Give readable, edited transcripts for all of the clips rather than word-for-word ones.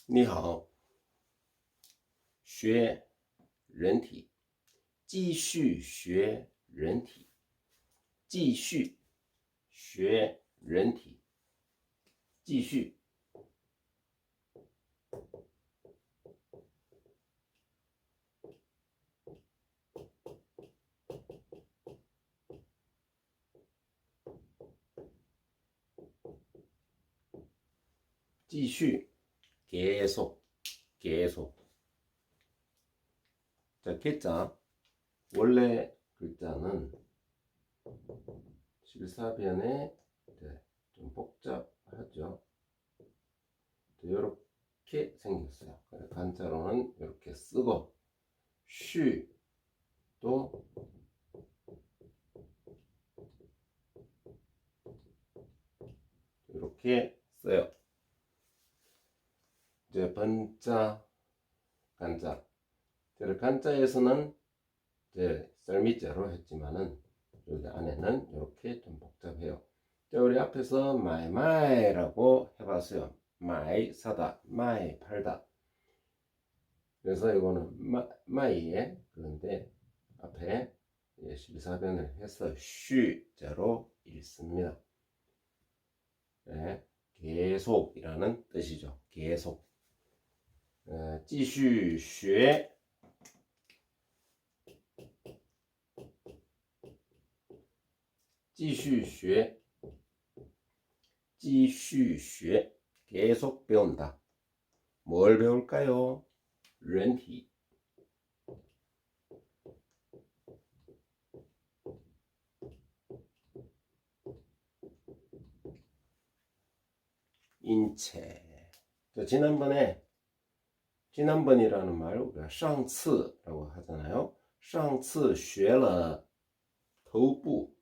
你好，学人体，继续学人体，继续学人体，继续。继续계속 계속. 자, 글자 원래 글자는 실사변에 좀 복잡하죠. 이렇게 생겼어요. 간자로는 이렇게 쓰고 쉬도 이렇게 써요. 이제 번자 간자. 간자에서는 이제 썰미자로 했지만은 여기 안에는 이렇게 좀 복잡해요. 자, 우리 앞에서 마이마이라고 해봤어요. 마이 사다, 마이 팔다. 그래서 이거는 마이에 그런데 앞에 실사변을 해서 쉬자로 읽습니다. 네, 계속이라는 뜻이죠. 계속. 继续学继续学继续学 계속 배운다. 뭘 배울까요? 人体 인체. 지난번이라는 말 우리가 上次라고 하잖아요. 上次学了头部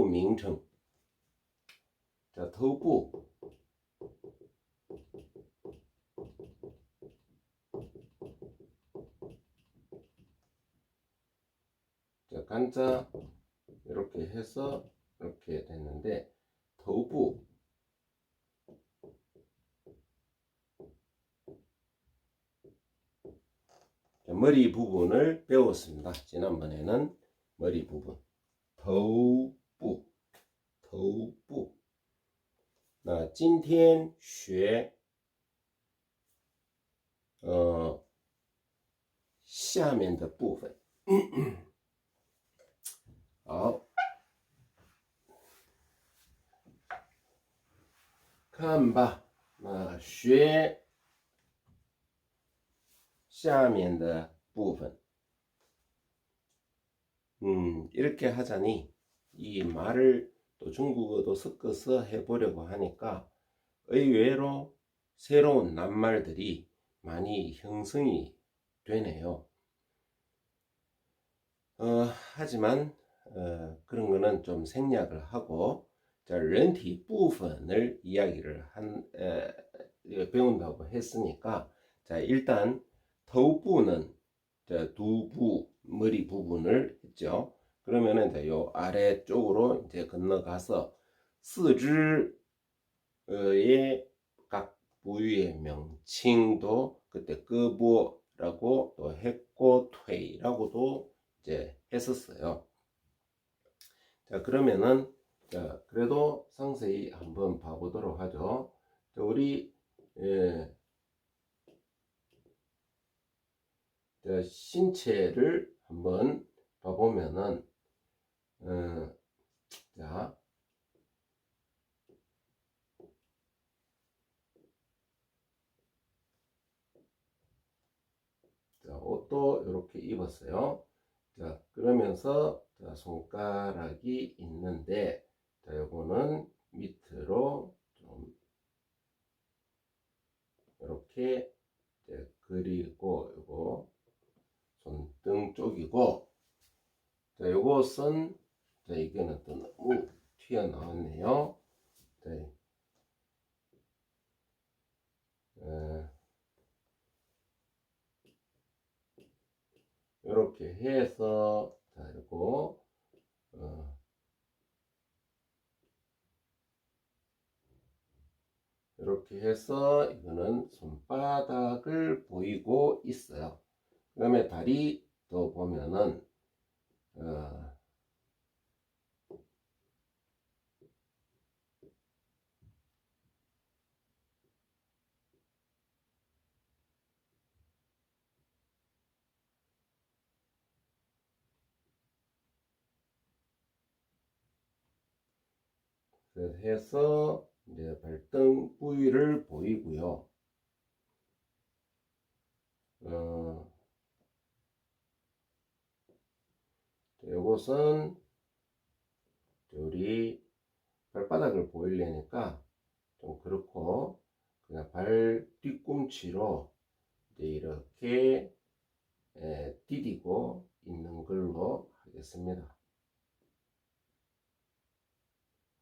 名称. 자, 头部 자, 간자 이렇게 해서 이렇게 됐는데 头部 머리 부분을 배웠습니다. 지난번에는 머리 부분 头部 那今天学下面的部分好，看吧，学下面的部分. 이렇게 하자니 이 말을 또 중국어도 섞어서 해보려고 하니까 의외로 새로운 낱말들이 많이 형성이 되네요. 하지만 그런 거는 좀 생략을 하고, 자, 人体 부분을 이야기를 배운다고 했으니까, 자, 일단 头部는 두부 머리 부분을 했죠. 그러면은 요 아래쪽으로 이제 건너가서 四肢의 각 부위의 명칭도 그때 끄보라고 또 했고, 퇴라고도 이제 했었어요. 자, 그러면은 자, 그래도 상세히 한번 봐보도록 하죠. 자, 우리 자, 신체를 한번 봐보면은 자, 옷도 이렇게 입었어요. 자, 그러면서 자, 손가락이 있는데, 자, 요거는 밑으로 좀 이렇게 그리고 요거 손등 쪽이고, 자, 요것은 자, 이거는 또 너무 튀어나왔네요. 자, 이렇게 해서 자, 이거 이렇게 해서 이거는 손바닥을 보이고 있어요. 그 다음에 다리도 보면은 그래서 해서 이제 발등 부위를 보이고요. 이것은 우리 발바닥을 보이려니까 좀 그렇고 그냥 발 뒤꿈치로 이제 이렇게 디디고 있는 걸로 하겠습니다.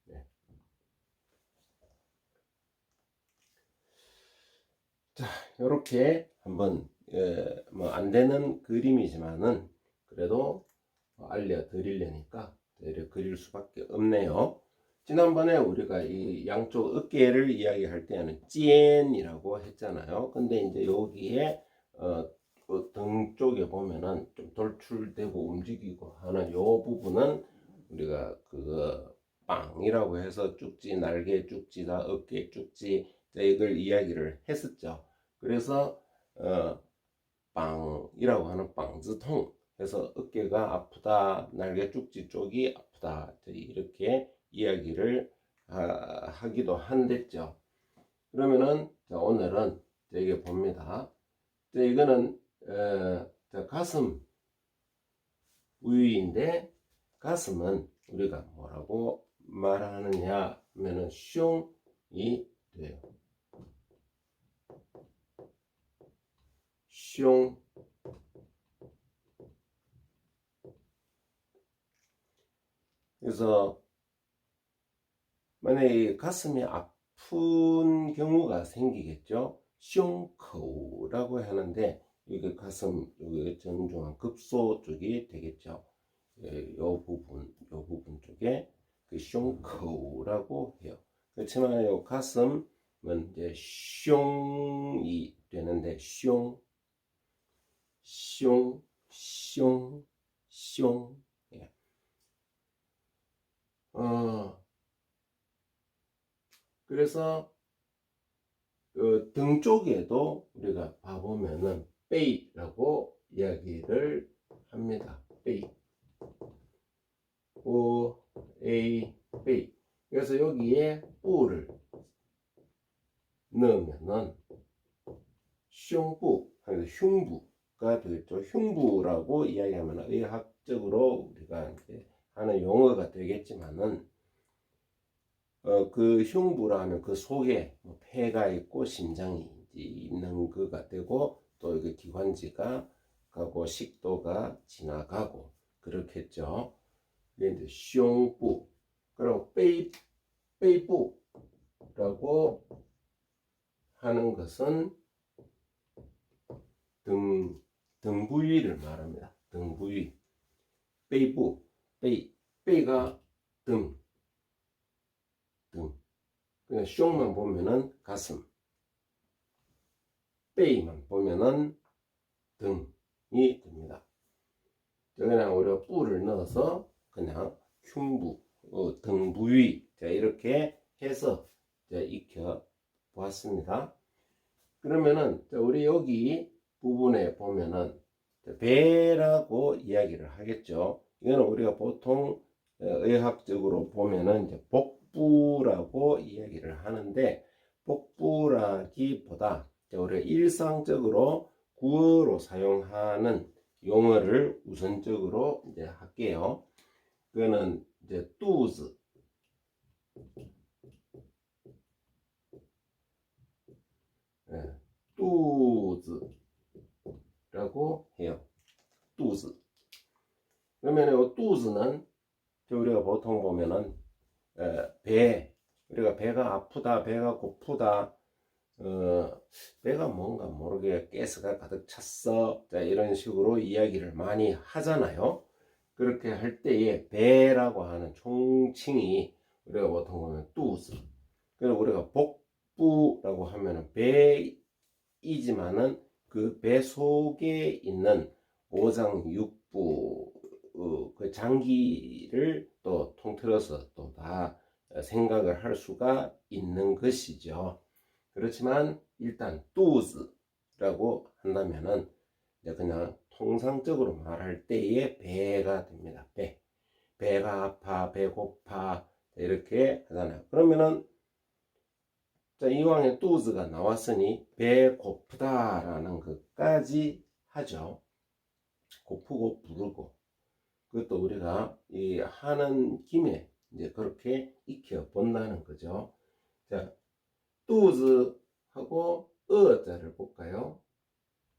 네. 자, 이렇게 한번 뭐 안 되는 그림이지만은 그래도 알려드리려니까 이렇게 그릴 수밖에 없네요. 지난번에 우리가 이 양쪽 어깨를 이야기할 때는 찐이라고 했잖아요. 근데 이제 여기에 등 쪽에 보면은 좀 돌출되고 움직이고 하는 요 부분은 우리가 그거 빵이라고 해서 쭉지, 날개 쭉지다, 어깨 쭉지, 이걸 이야기를 했었죠. 그래서 빵이라고 하는 빵즈통 해서 어깨가 아프다, 날개 쭉지 쪽이 아프다, 이렇게 이야기를 하기도 한댔죠. 그러면은 오늘은 이게 봅니다. 이거는 가슴 부위인데 가슴은 우리가 뭐라고 말하느냐 하면은 숑이 돼요. 숑. 그래서 만약에 가슴이 아픈 경우가 생기겠죠. 숑커우라고 하는데 이게 가슴 여기 정중앙 급소 쪽이 되겠죠. 요 부분 쪽에 그 숑커우라고 해요. 그렇지만 요 가슴은 이제 숑이 되는데 숑 예. 그래서 등 쪽에도 우리가 봐보면은 베이라고 이야기를 합니다. 베이. O, A, 베이. 그래서 여기에 뿌를 넣으면은 흉부, 흉부가 되겠죠. 흉부라고 이야기하면 의학적으로 우리가 이제 하는 용어가 되겠지만은 그 흉부라 하면 그 속에 뭐 폐가 있고 심장이 있는 거가 되고 또 이게 기관지가 가고 식도가 지나가고 그렇겠죠. 이게 이제 흉부. 그리고 베이부라고 하는 것은 등 부위를 말합니다. 등 부위. 베이부, 베이가 등. 그냥 숑만 보면은 가슴, 베이만 보면은 등이 됩니다. 그냥 우리가 뿔을 넣어서 그냥 흉부, 등 부위, 이렇게 해서 익혀 보았습니다. 그러면은 우리 여기 부분에 보면은 배라고 이야기를 하겠죠. 이거는 우리가 보통 의학적으로 보면은 이제 복부라고 이야기를 하는데 복부라기보다 우리가 일상적으로 구어로 사용하는 용어를 우선적으로 이제 할게요. 그거는 이제 뚜즈, 뚜즈라고 해요. 뚜즈. 그러면 이 뚜즈는 우리가 보통 보면은 배, 우리가 배가 아프다, 배가 고프다, 배가 뭔가 모르게 가스가 가득 찼어, 이런 식으로 이야기를 많이 하잖아요. 그렇게 할 때에 배라고 하는 총칭이 우리가 보통 보면 뚜즈. 그래서 우리가 복부라고 하면은 배이지만은 그 배 속에 있는 오장육부 그 장기를 또 통틀어서 또 다 생각을 할 수가 있는 것이죠. 그렇지만 일단肚子라고 한다면은 이제 그냥 통상적으로 말할 때의 배가 됩니다. 배가 아파, 배고파 이렇게 하잖아요. 그러면은 자, 이왕에 뚜즈가 나왔으니 배고프다라는 것까지 하죠. 고프고 부르고 그것도 우리가 이 하는 김에 이제 그렇게 익혀 본다는 거죠. 자, 뚜즈하고 어자를 볼까요?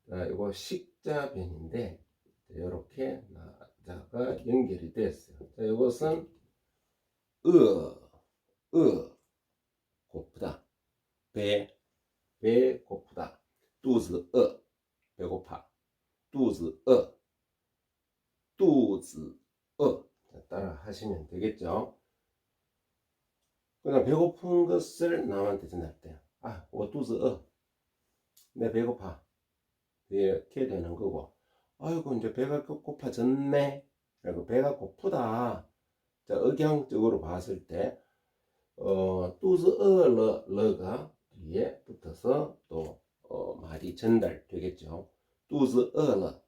자, 이거 식자변인데 이렇게 나자가 연결이 됐어요. 자, 이것은 고프다. 배고프다. 肚子饿 배고파. 肚子饿 따라 하시면 되겠죠. 그냥 배고픈 것을 남한테 전할 때, 아, 我肚子饿 내 배고파 이렇게 되는 거고, 아이고 이제 배가 고파졌네. 그리고 배가 고프다. 자, 억양적으로 봤을 때 肚子饿了가 뒤에 붙어서 또 말이 전달되겠죠. 肚子饿了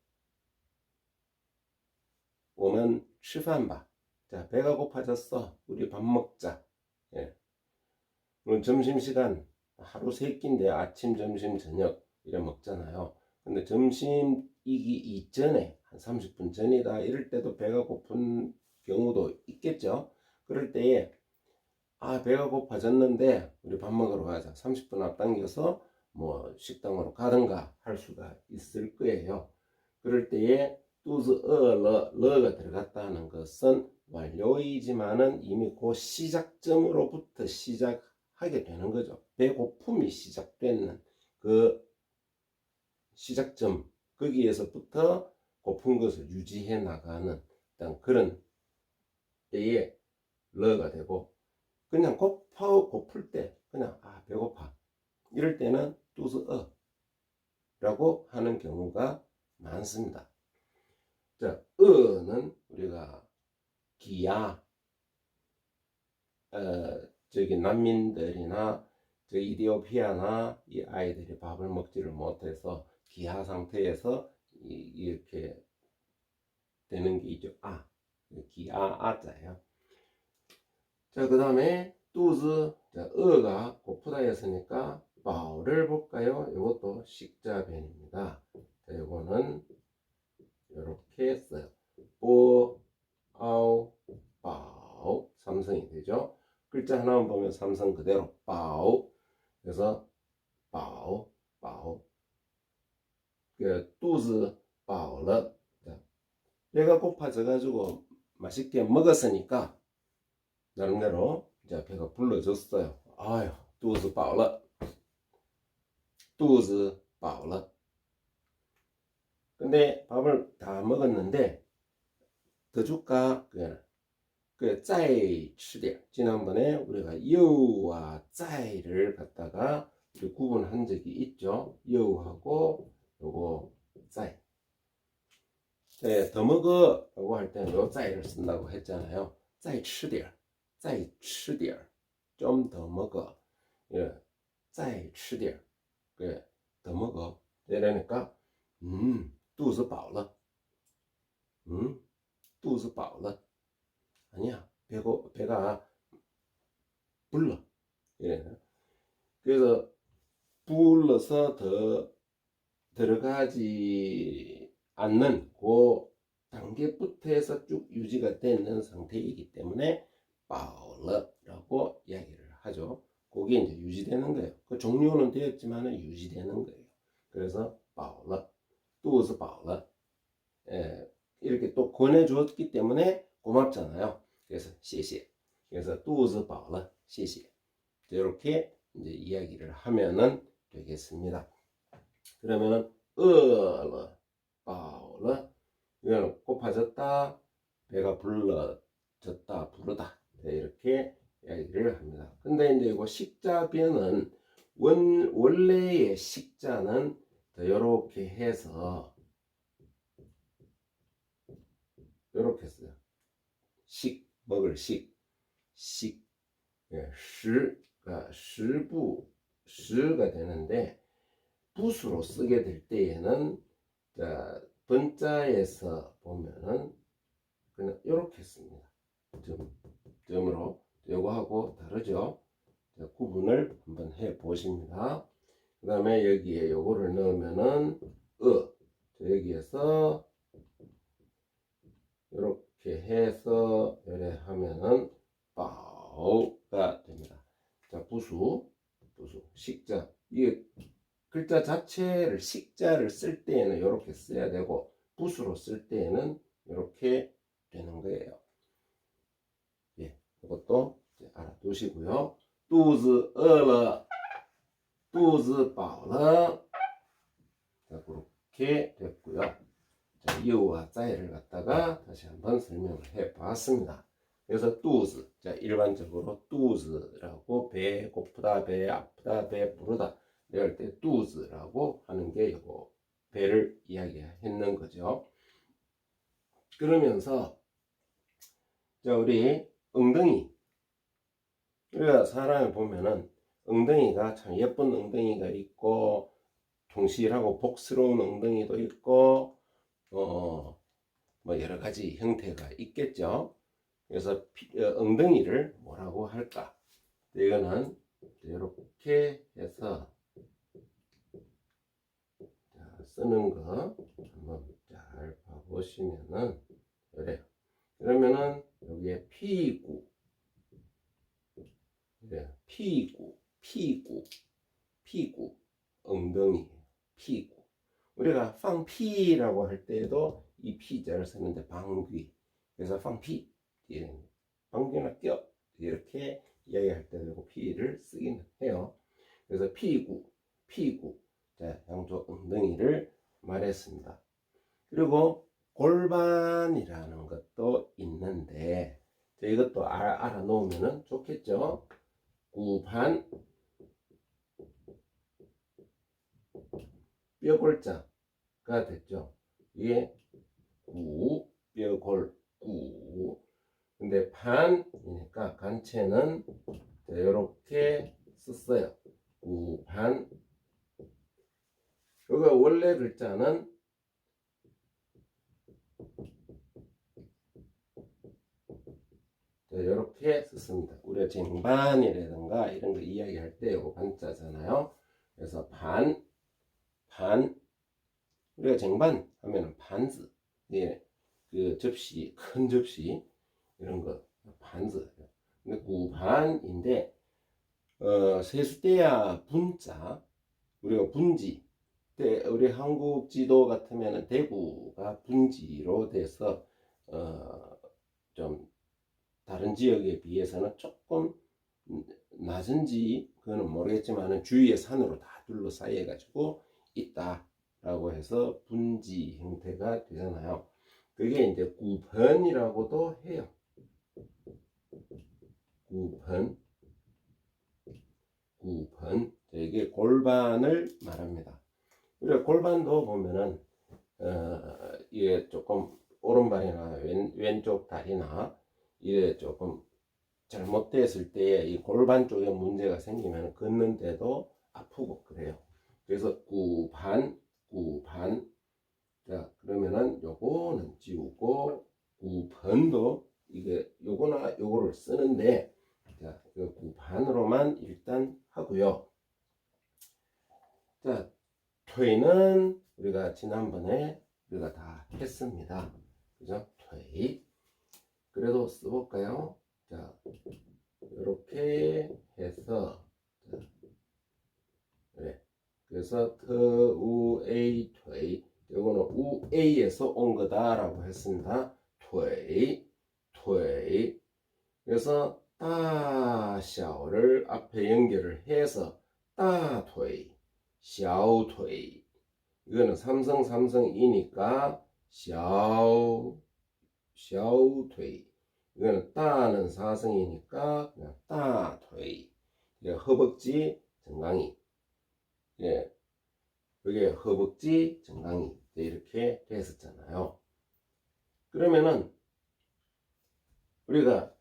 我们吃饭吧. 자, 배가 고파졌어. 우리 밥 먹자. 예. 물론 점심시간 하루 세 끼인데 아침, 점심, 저녁 이래 먹잖아요. 근데 점심이기 이전에 한 30분 전이다 이럴 때도 배가 고픈 경우도 있겠죠. 그럴 때에 아, 배가 고파졌는데 우리 밥 먹으러 가자. 30분 앞당겨서 뭐 식당으로 가든가 할 수가 있을 거예요. 그럴 때에 肚子饿了,러가 들어갔다는 것은 완료이지만은 이미 그 시작점으로부터 시작하게 되는 거죠. 배고픔이 시작되는 그 시작점, 거기에서부터 고픈 것을 유지해 나가는 그런 때에 러가 되고, 그냥 고플 때 그냥 아 배고파 이럴 때는 肚子饿 라고 하는 경우가 많습니다. 자, 어는 우리가 기야, 저기 난민들이나 저 이디오피아나 이 아이들이 밥을 먹지를 못해서 기하 상태에서 이렇게 되는 게 있죠. 아, 기아 아자예요. 자, 그 다음에 뚜즈, 자, 어가 고프다였으니까 바오를 볼까요? 이것도 식자변입니다. 자, 이거는 이렇게 써요. 뽀, 아오, 바오, 삼성이 되죠. 글자 하나만 보면 삼성 그대로 바오. 그래서 바오, 바오. 그 뚜즈 바오了. 배가 고파져가지고 맛있게 먹었으니까 나름대로 이제 배가 불러줬어요. 아유, 肚子饱了. 근데 밥을 다 먹었는데 더 줄까? 그 짜이 치대. 지난번에 우리가 여우와 짜이를 갖다가 구분한 적이 있죠. 여우하고 요거 짜이. 네, 더 먹어라고 할 때는 요 짜이를 쓴다고 했잖아요. 짜이 치대. 再吃点儿 좀 더 먹어. 예, 再吃点儿 그래, 더 먹어. 이러니까 肚子饱了. 肚子饱了. 아니야, 배가 불러. 이래. 그래서 불러서 더 들어가지 않는 그 단계부터 해서 쭉 유지가 되는 상태이기 때문에 饱了라고 이야기를 하죠. 그게 이제 유지되는 거예요. 그 종료는 되었지만 유지되는 거예요. 그래서 饱了, 肚子饱了. 이렇게 또 권해줬기 때문에 고맙잖아요. 그래서 谢谢. 그래서 肚子饱了,谢谢. 이렇게 이제 이야기를 하면은 되겠습니다. 그러면은 饿了,饱了. 이거는 고파졌다, 배가 불러졌다, 부르다. 네, 이렇게 이야기를 합니다. 근데 이제 이거 식자변은 원래의 식자는 이렇게 해서 이렇게 써요. 먹을 식, 예, 시가 되는데 붓으로 쓰게 될 때에는 번자에서 보면은 그냥 이렇게 씁니다. 점으로. 요거하고 다르죠. 구분을 한번 해 보십니다. 그 다음에 여기에 요거를 넣으면은 여기에서 이렇게 해서 이래 하면은 빠우가 됩니다. 자, 부수 식자. 이게 글자 자체를 식자를 쓸 때에는 이렇게 써야 되고 부수로 쓸 때에는 이렇게 되는 거예요. 예, 이것도 알아두시고요. 肚子饿了,肚子饱了. 자, 그렇게 됐고요. 자, 이와 자이를 갖다가 다시 한번 설명을 해 봤습니다. 그래서 肚子, 자, 일반적으로 肚子라고 배 고프다, 배 아프다, 배 부르다 이럴 때 肚子라고 하는 게 이거 배를 이야기했는 거죠. 그러면서 자, 우리 엉덩이, 우리가 사람을 보면은 엉덩이가 참 예쁜 엉덩이가 있고 통실하고 복스러운 엉덩이도 있고 뭐 여러 가지 형태가 있겠죠. 그래서 엉덩이를 뭐라고 할까? 이거는 이렇게 해서 쓰는 거 한번 잘 봐보시면은 그래요. 그러면은 여기에 피구, 피구, 엉덩이, 피구. 우리가 방피라고 할 때에도 이 피자를 쓰는데 방귀. 그래서 방피, 방귀나 껴 이렇게 이야기할 때도 피를 쓰긴 해요. 그래서 피구, 자, 양쪽 엉덩이를 말했습니다. 그리고 골반이라는 것도 있는데 이것도 알아놓으면 좋겠죠. 구반, 뼈골자가 됐죠. 이게 뼈골, 근데 반이니까 간체는 이렇게 썼어요. 구반. 그거 원래 글자는 이렇게 썼습니다. 우리가 쟁반이라든가 이런 거 이야기할 때 이거 반자잖아요. 그래서 반, 우리가 쟁반 하면은 반즈, 예, 그 접시, 큰 접시 이런 거 반즈. 근데 구반인데 세수대야 분자, 우리가 분지. 우리 한국 지도 같으면 대구가 분지로 돼서 좀 다른 지역에 비해서는 조금 낮은지 그거는 모르겠지만 주위에 산으로 다 둘러싸여 가지고 있다라고 해서 분지 형태가 되잖아요. 그게 이제 구번이라고도 해요. 구번. 이게 골반을 말합니다. 우리가 골반도 보면은 이게 조금 오른발이나 왼쪽 다리나 이게 조금 잘못됐을 때 이 골반 쪽에 문제가 생기면 걷는데도 아프고 그래요. 그래서 구반. 자, 그러면은 요거는 지우고 구번도 이게 요거나 요거를 쓰는데 자, 이거 구반으로만 일단 하고요. 자, 퇴는 우리가 지난번에 우리가 다 했습니다. 그죠? 퇴. 그래도 써볼까요? 자, 이렇게 해서 자, 네. 그래서 트우에이 퇴. 이거는 우에이에서 온 거다라고 했습니다. 퇴. 그래서 따샤오를 앞에 연결을 해서 따퇴, 샤오퇴. 이거는 삼성이니까 샤오퇴. 이거는 따는 사성이니까 그냥 따퇴. 허벅지 정강이 예, 그게 허벅지 정강이 이렇게 됐었잖아요. 그러면은 우리가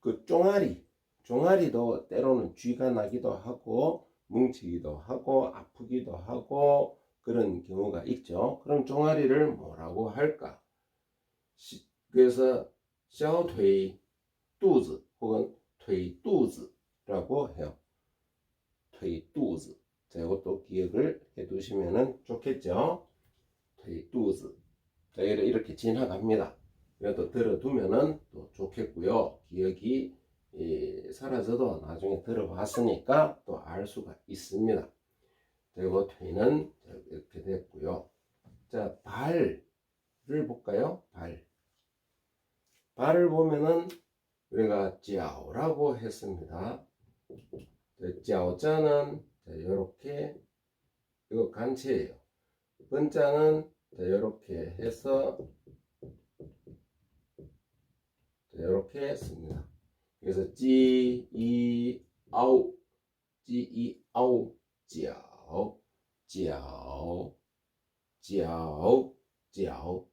그 종아리도 때로는 쥐가 나기도 하고 뭉치기도 하고 아프기도 하고 그런 경우가 있죠. 그럼 종아리를 뭐라고 할까? 그래서 小腿肚子 혹은 腿肚子라고 해요. 腿肚子. 자, 이것도 기억을 해 두시면 좋겠죠. 腿肚子. 자, 이렇게 지나갑니다. 그래도 들어두면은 또 좋겠고요. 기억이 사라져도 나중에 들어봤으니까 또 알 수가 있습니다. 그리고 퇴는 이렇게 됐고요. 자, 발을 볼까요? 발을 보면은 우리가 찌아오라고 했습니다. 찌아오자는 이렇게 이거 간체예요. 번자는 이렇게 해서 이렇게 씁니다. 그래서 찌이아오 찌이아오 찌아오 찌아오 찌아오 찌아오.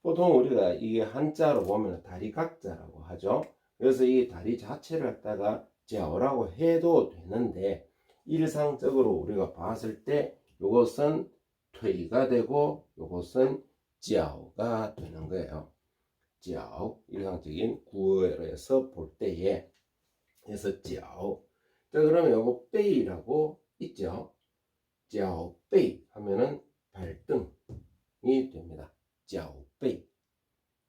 보통 우리가 이게 한자로 보면 다리 각자라고 하죠. 그래서 이 다리 자체를 갖다가 찌아오라고 해도 되는데 일상적으로 우리가 봤을 때 이것은 퇴가 되고 이것은 찌아오가 되는 거예요. 찌아오, 일상적인 구어에서 볼 때에. 그래서 찌아오. 자, 그러면 요거 빼이라고 있죠. 찌아오 빼이 하면은 발등이 됩니다. 찌아오 빼이,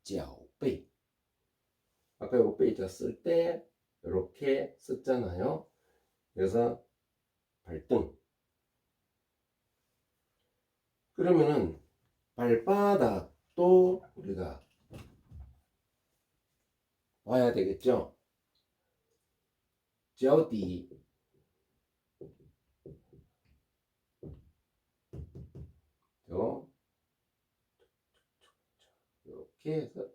찌아오 빼이. 아까 요거 빼이자 쓸 때 이렇게 썼잖아요. 그래서 발등. 그러면은 발바닥도 우리가 봐야 되겠죠. 脚底 이렇게 해서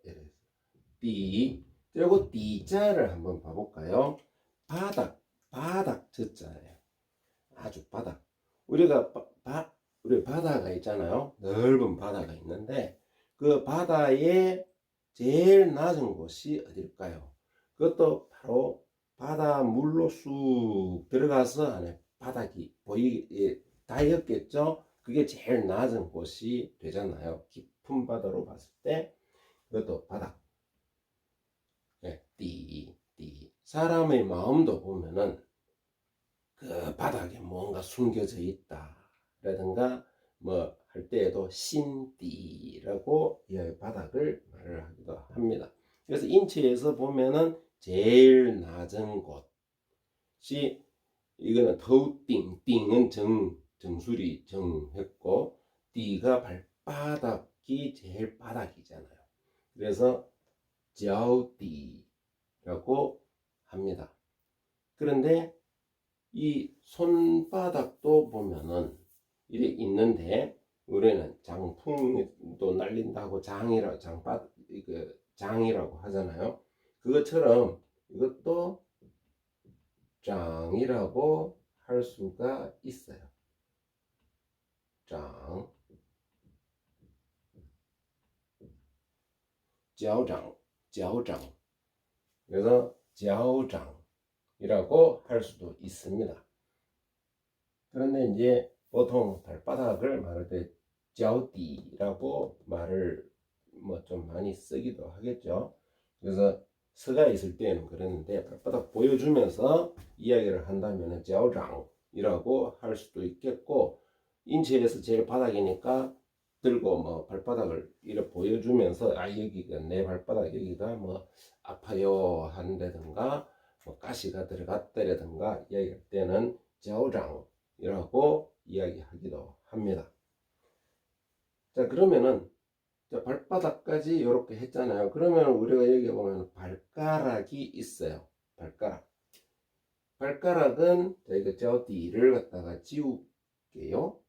띠. 그리고 띠자를 한번 봐볼까요? 바닥 저자예요. 아주 바닥. 우리가 우리 바다가 있잖아요. 넓은 바다가 있는데 그 바다의 제일 낮은 곳이 어딜까요? 그것도 바로 바다 물로 쑥 들어가서 안에 바닥이 닿였겠죠? 그게 제일 낮은 곳이 되잖아요. 깊은 바다로 봤을 때 그것도 바닥. 네, 띠. 사람의 마음도 보면은 그 바닥에 뭔가 숨겨져 있다 라든가 뭐 할 때에도 신띠라고 이 바닥을 말을 하기도 합니다. 그래서 인체에서 보면은 제일 낮은 곳이 이거는 더우띵띵은 정수리 정했고 띠가 발바닥이 제일 바닥이잖아요. 그래서 자우띠라고 합니다. 그런데 이 손바닥도 보면은 이게 있는데 우리는 장풍도 날린다고 장이라고 하잖아요. 그것처럼 이것도 장이라고 할 수가 있어요. 장, 脚掌. 그래서 脚掌이라고 할 수도 있습니다. 그런데 이제 보통 발바닥을 말할 때 脚底라고 말을 뭐 좀 많이 쓰기도 하겠죠. 그래서 서가 있을 때는 그랬는데 발바닥 보여주면서 이야기를 한다면 脚掌이라고 할 수도 있겠고 인체에서 제일 바닥이니까 들고 뭐 발바닥을 이렇게 보여주면서 여기가 내 발바닥 여기가 뭐 아파요 한다든가 뭐 가시가 들어갔다라든가 이야기할 때는 脚掌이라고 이야기하기도 합니다. 자, 그러면은 발바닥까지 이렇게 했잖아요. 그러면 우리가 여기 보면 발가락이 있어요. 발가락은 저희가 저디를 갖다가 지울게요.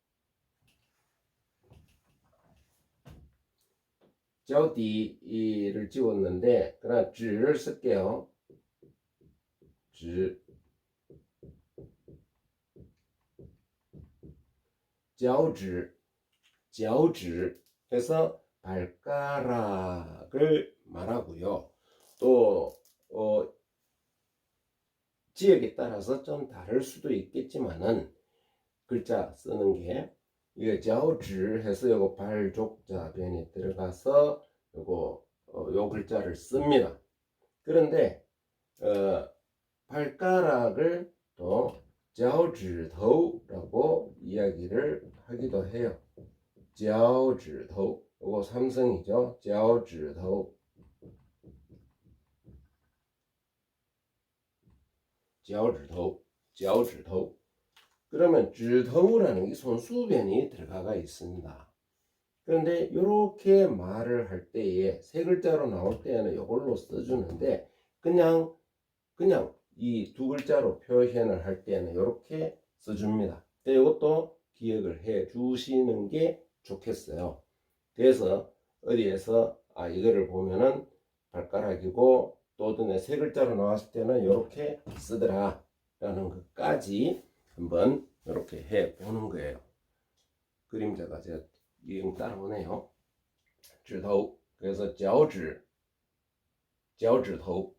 저디를 지웠는데 그러나 즈를 쓸게요. 즈. 脚趾, 脚趾 해서 발가락을 말하고요. 또 지역에 따라서 좀 다를 수도 있겠지만은 글자 쓰는 게 이게 脚趾 해서 요거 발족자 변이 들어가서 요거 요 글자를 씁니다. 그런데 발가락을 또 脚趾头라고 이야기를 하기도 해요. 脚趾头 요거 삼성이죠. 脚趾头 脚趾头 그러면 指头라는 이 손수변이 들어가 있습니다. 그런데 이렇게 말을 할 때에 세 글자로 나올 때에는 이걸로 써주는데 그냥 이 두 글자로 표현을 할 때는 이렇게 써줍니다. 이것도 기억을 해 주시는 게 좋겠어요. 그래서 어디에서 이거를 보면은 발가락이고 또 세 글자로 나왔을 때는 이렇게 쓰더라 라는 것까지 한번 이렇게 해 보는 거예요. 그림자가 제가 이응 따라오네요. 指头 그래서 脚趾头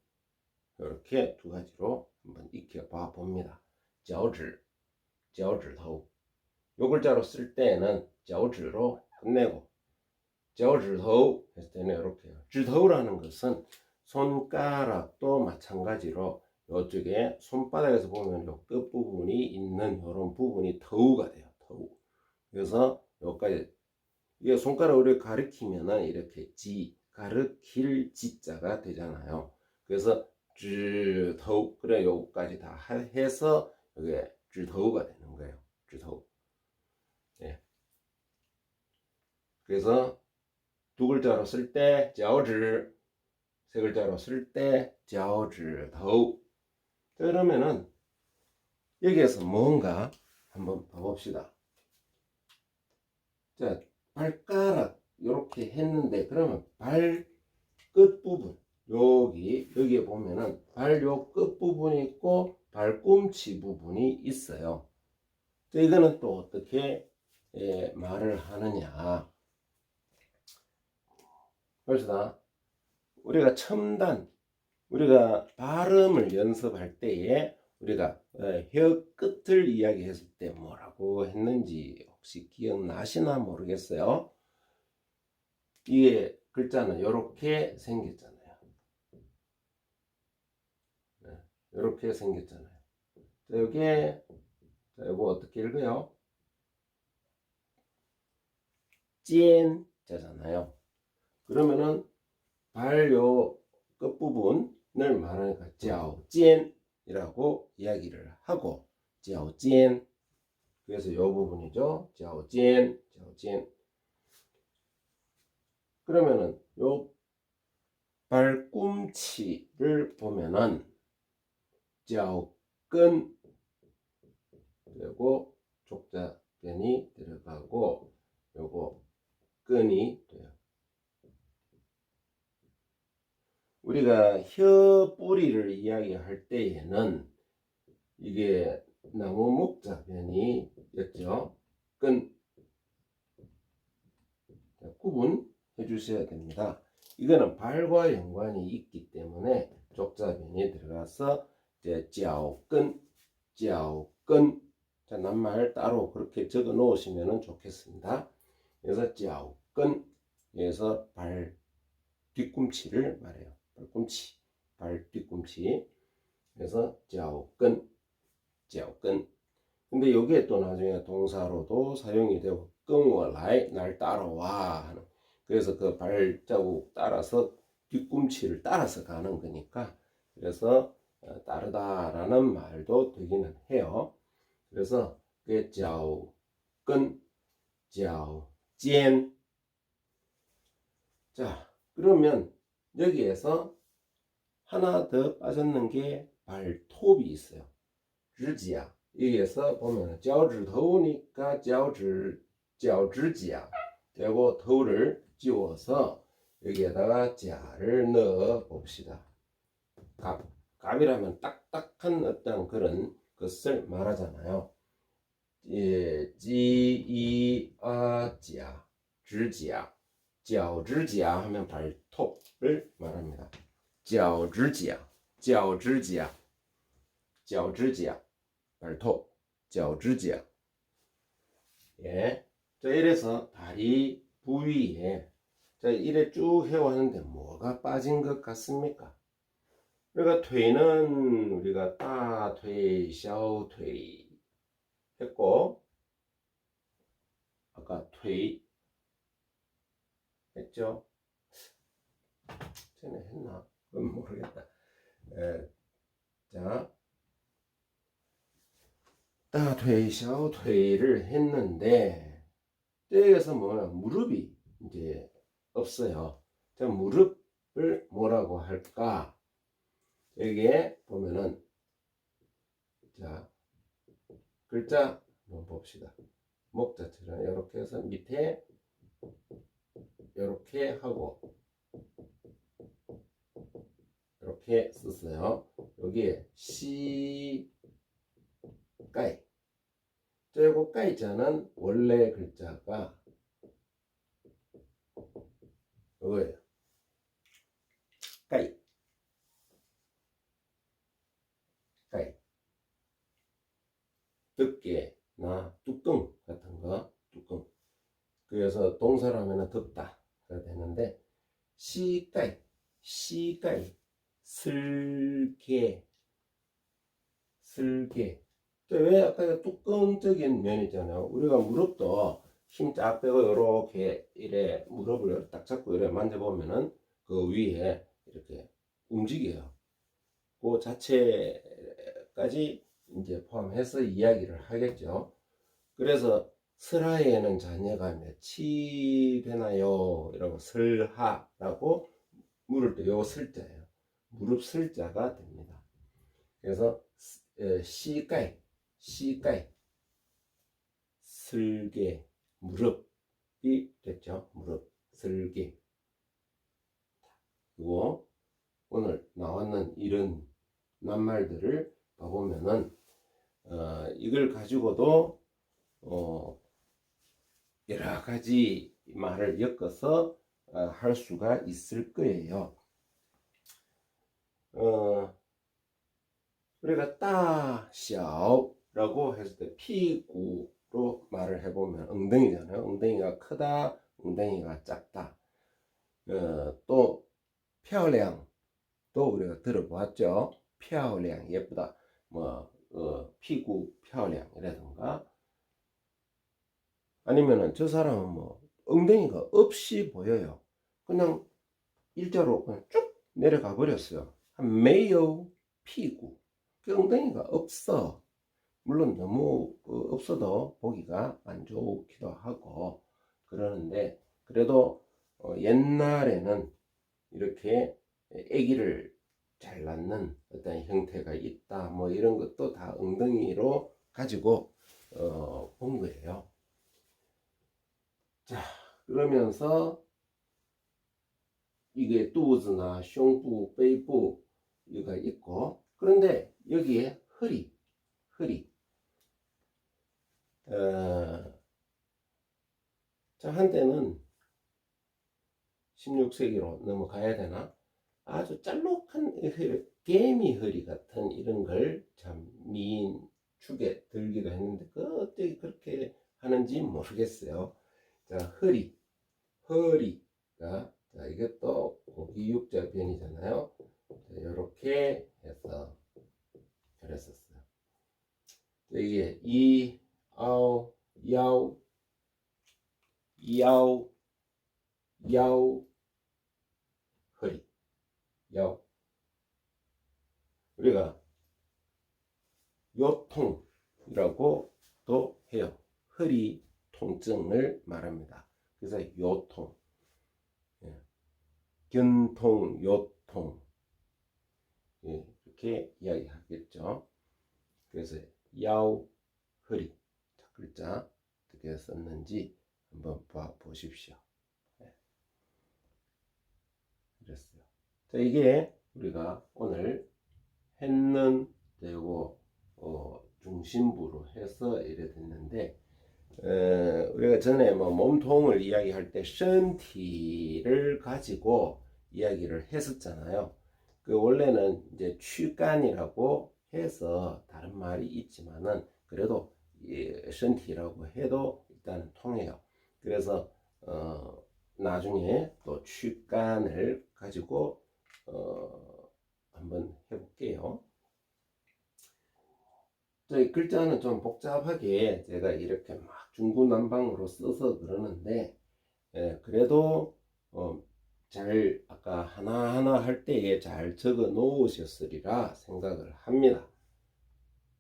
이렇게 두 가지로 한번 익혀봐 봅니다. 脚趾头 요 글자로 쓸 때는 脚趾로 끝내고 脚趾头 했을 때는 이렇게요. 指头라는 것은 손가락도 마찬가지로 이쪽에 손바닥에서 보면 요 끝부분이 있는 이런 부분이 터우가 돼요. 터우. 그래서 여기까지 이게 손가락으로 가리키면은 이렇게 가르킬 지자가 되잖아요. 그래서 指头 그래 요까지 다 해서 이게 指头가 되는 거예요. 指头. 예. 그래서 두 글자로 쓸 때 脚趾, 세 글자로 쓸 때 脚趾头. 그러면은 여기에서 뭔가 한번 봐봅시다. 자, 발가락 이렇게 했는데 그러면 발 끝부분 여기에 보면은 발 요 끝부분이 있고 발꿈치 부분이 있어요. 이거는 또 어떻게 말을 하느냐. 그래서 우리가 우리가 발음을 연습할 때에 우리가 혀 끝을 이야기했을 때 뭐라고 했는지 혹시 기억나시나 모르겠어요. 이게 글자는 이렇게 생겼잖아요. 이렇게 생겼잖아요. 자, 여기에 이거 어떻게 읽어요? 찐자잖아요. 그러면은 발 요 끝부분을 말하니까 脚尖이라고 이야기를 하고 脚尖 그래서 이 부분이죠. 脚尖 그러면은 요 발꿈치를 보면은 脚跟 그리고 족자변이 들어가고 요거 끈이 돼요. 우리가 혀 뿌리를 이야기할 때에는 이게 나무 목자변이 였죠. 끈 구분해 주셔야 됩니다. 이거는 발과 연관이 있기 때문에 족자변이 들어가서 이제 脚跟 자, 낱말 따로 그렇게 적어 놓으시면 좋겠습니다. 그래서 脚跟에서 발 뒤꿈치를 말해요. 발꿈치, 발 뒤꿈치. 그래서 脚跟 근데 여기에 또 나중에 동사로도 사용이 되고 跟我来 날 따라와 하는. 그래서 그 발자국 따라서 뒤꿈치를 따라서 가는 거니까 그래서 따르다라는 말도 되기는 해요. 그래서 그 脚跟 脚尖 자, 그러면 여기에서 하나 더 빠졌는 게 발톱이 있어요. 指甲 여기에서 보면 脚趾头니까 脚趾甲 되고头를 지워서 여기에다가 자를 넣어 봅시다. 갑이라면 딱딱한 어떤 그런 것을 말하잖아요. 지이아지아 지지아 脚趾甲 하면 발톱을 말합니다. 脚趾甲 발톱 脚趾甲 예. 자, 이래서 다리 부위에 자, 이래 쭉 해왔는데 뭐가 빠진 것 같습니까? 그러니까 퇴는 우리가 따퇴, 샤오퇴 했고 아까 퇴 했죠? 전에 했나? 그건 모르겠다. 자, 따퇴, 샤오퇴를 했는데 여기서 뭐냐 무릎이 이제 없어요. 자, 무릎을 뭐라고 할까? 여기에 보면은 자 글자 한번 봅시다. 목자처럼 이렇게 해서 밑에 이렇게 하고 이렇게 썼어요. 여기에 시까이 저 까이자는 원래 글자가 이거예요. 까이 덮개나 뚜껑 같은 거 뚜껑. 그래서 동사로 하면 덮다가 되는데 시까이 슬개 왜 아까 뚜껑적인 면이잖아요. 우리가 무릎도 힘 쫙 빼고 이렇게 이래 무릎을 딱 잡고 이래 만져보면은 그 위에 이렇게 움직여요. 그 자체까지 이제 포함해서 이야기를 하겠죠. 그래서 슬하에는 자녀가 몇이 되나요? 이러고 슬하라고 물을 때 요 슬자예요. 무릎 슬자가 됩니다. 그래서 시까이 슬개 무릎이 됐죠. 무릎 슬개. 그리고 오늘 나왔는 이런 낱말들을 봐보면은 이걸 가지고도 여러 가지 말을 엮어서 할 수가 있을 거예요. 우리가 따小라고 했을 때 피구로 말을 해보면 엉덩이잖아요. 엉덩이가 크다, 엉덩이가 작다. 또 漂亮도 우리가 들어보았죠. 漂亮 예쁘다. 뭐 피구 漂亮이라든가 아니면은 저 사람은 뭐 엉덩이가 없이 보여요. 그냥 일자로 그냥 쭉 내려가 버렸어요. 메요 피구. 그 엉덩이가 없어. 물론 너무 없어도 보기가 안 좋기도 하고 그러는데 그래도 옛날에는 이렇게 아기를 잘 낳는 어떤 형태가 있다 뭐 이런 것도 다 엉덩이로 가지고 본 거예요. 자, 그러면서 이게 뚜즈나 숑부, 베이부가 있고 그런데 여기에 허리 자, 한때는 16세기로 넘어가야 되나? 아주 짤록한 개미 허리 같은 이런 걸 참 미인 축에 들기도 했는데 그 어떻게 그렇게 하는지 모르겠어요. 자, 허리가 자, 이것도 고기육자 변이잖아요. 이렇게 해서 그랬었어요. 이게 이, 아우, 야우, 허리, 야우. 우리가 요통이라고도 해요. 허리 통증을 말합니다. 그래서 요통, 견통, 요통 이렇게 이야기하겠죠. 그래서 야우, 허리 글자 어떻게 썼는지 한번 보십시오. 그랬어요. 자, 이게 우리가 오늘 했는 되고 중심부로 해서 이래 됐는데 우리가 전에 뭐 몸통을 이야기할 때身体를 가지고 이야기를 했었잖아요. 그 원래는 이제躯干이라고 해서 다른 말이 있지만은 그래도身体라고 해도 일단 통해요. 그래서 나중에 또躯干을 가지고 한번 해볼게요. 이 글자는 좀 복잡하게 제가 이렇게 막 중구난방으로 써서 그러는데 그래도 잘 아까 하나하나 할 때에 잘 적어 놓으셨으리라 생각을 합니다.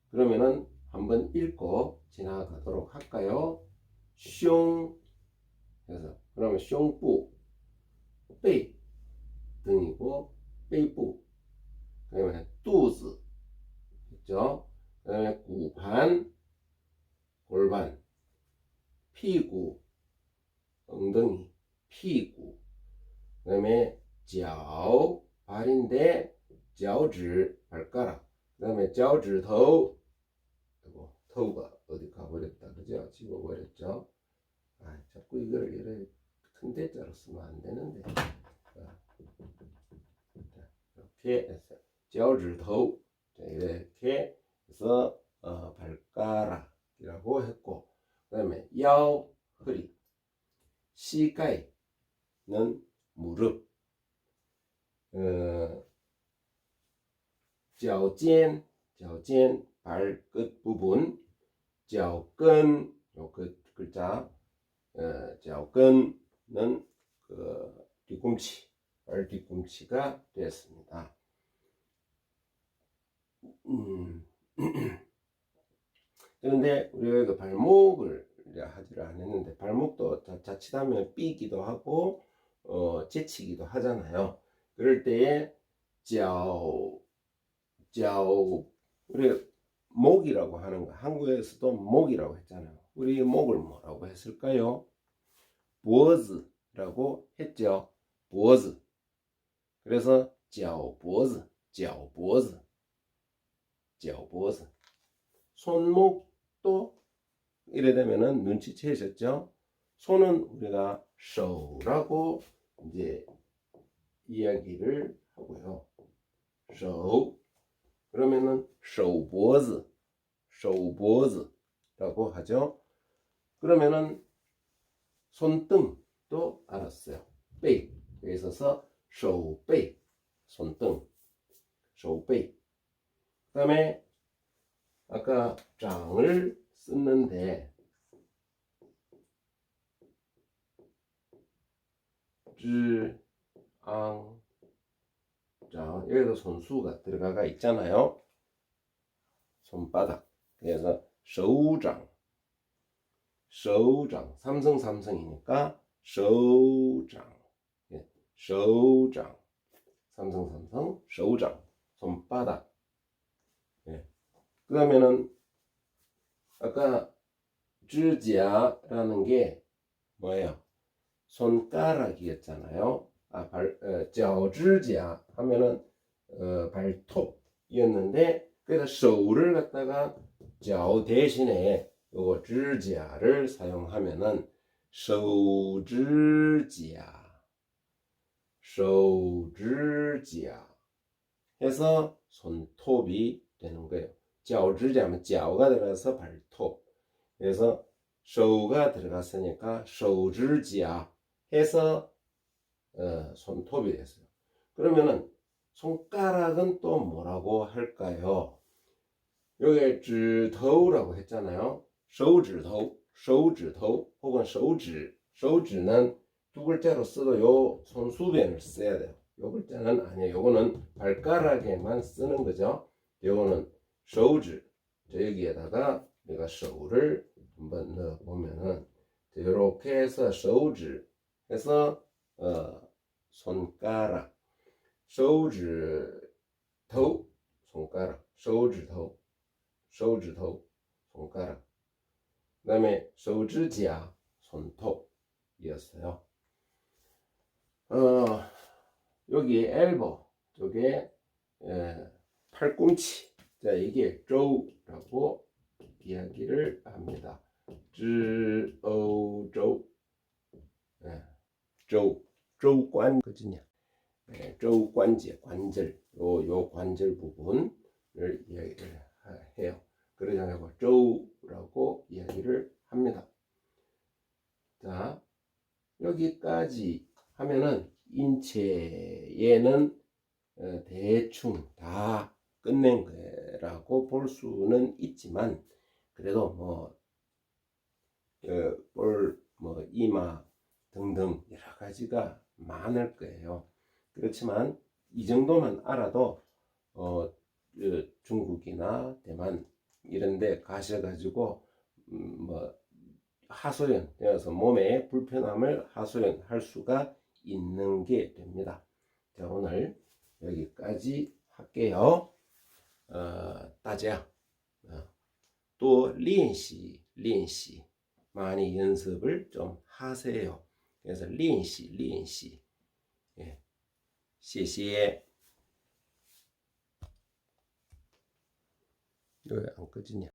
그러면은 한번 읽고 지나가도록 할까요? 숑 해서 그러면 숑부 배 등이고背部 그러면 肚子 그죠? 그 다음에 구반 골반 피구 엉덩이 피구 그 다음에 脚 발인데 脚趾 발가락 그 다음에 脚趾头 터우가 어디 가버렸다 그죠? 집어버렸죠? 자꾸 이걸 이렇게 큰 대자로 쓰면 안 되는데 이렇게 해서 脚趾头 이렇게 해서 발가락이라고 했고 그 다음에腰 허리 시가이는 무릎 脚尖 발끝 부분 脚跟 요 글자 脚跟는 그 뒤꿈치 발 뒤꿈치가 되었습니다. 그런데 우리가 그 발목을 하지를 않았는데 발목도 자칫하면 삐기도 하고 제치기도 하잖아요. 그럴 때에 脚 우리 목이라고 하는 거 한국에서도 목이라고 했잖아요. 우리 목을 뭐라고 했을까요? 脖子라고 했죠. 脖子 그래서 脚脖子 손목도 이래 되면은 눈치채셨죠? 손은 우리가 手라고 이제 이야기를 하고요. 手 그러면은 手脖子라고 하죠. 그러면은 손등도 알았어요. 背 여기 있어서 手背 손등 手背 그 다음에 아까 장을 썼는데 장 여기도 손수가 들어가 있잖아요. 손바닥 그래서 手掌 삼성이니까 手掌 手掌 삼성 手掌 손바닥 그 다음에는 아까 指甲라는 게 뭐예요? 손가락이었잖아요. 脚趾甲 하면은 발톱이었는데 그래서 手를 갖다가 脚 대신에 요거 指甲를 사용하면은 手指甲 해서 손톱이 되는 거예요. 脚趾甲면 脚가 들어가서 발톱 그래서 手가 들어갔으니까 手指甲 해서 손톱이 됐어요. 그러면은 손가락은 또 뭐라고 할까요? 여기 指头라고 했잖아요. 手指头 혹은 手指는 두 글자로 써도 요 손수변을 써야 돼요. 요 글자는 아니에요. 요거는 발가락에만 쓰는 거죠. 요거는 手指 여기에다가 내가 手를 한번 넣어 보면은 이렇게 해서 手指 해서 손가락 手指头 손가락 手指头 손가락 그 다음에 手指甲 손톱이었어요. 여기 엘보 쪽에 팔꿈치 자 이게 周라고 이야기를 합니다. 知欧洲 周关 그지냐? 周关节 관절 요 관절 부분을 이야기를 해요. 그러자고周라고 이야기를 합니다. 자, 여기까지 하면은 인체에는 대충 다 끝낸 거라고 볼 수는 있지만 그래도 뭐 이마 등등 여러 가지가 많을 거예요. 그렇지만 이 정도만 알아도 중국이나 대만 이런 데 가셔가지고 뭐 하소연, 그래서 몸의 불편함을 하소연할 수가 있는 게 됩니다. 자, 오늘 여기까지 할게요. 大家 또练习 많이 연습을 좀 하세요. 그래서 练习 예, 谢谢. 왜 안 꺼지냐?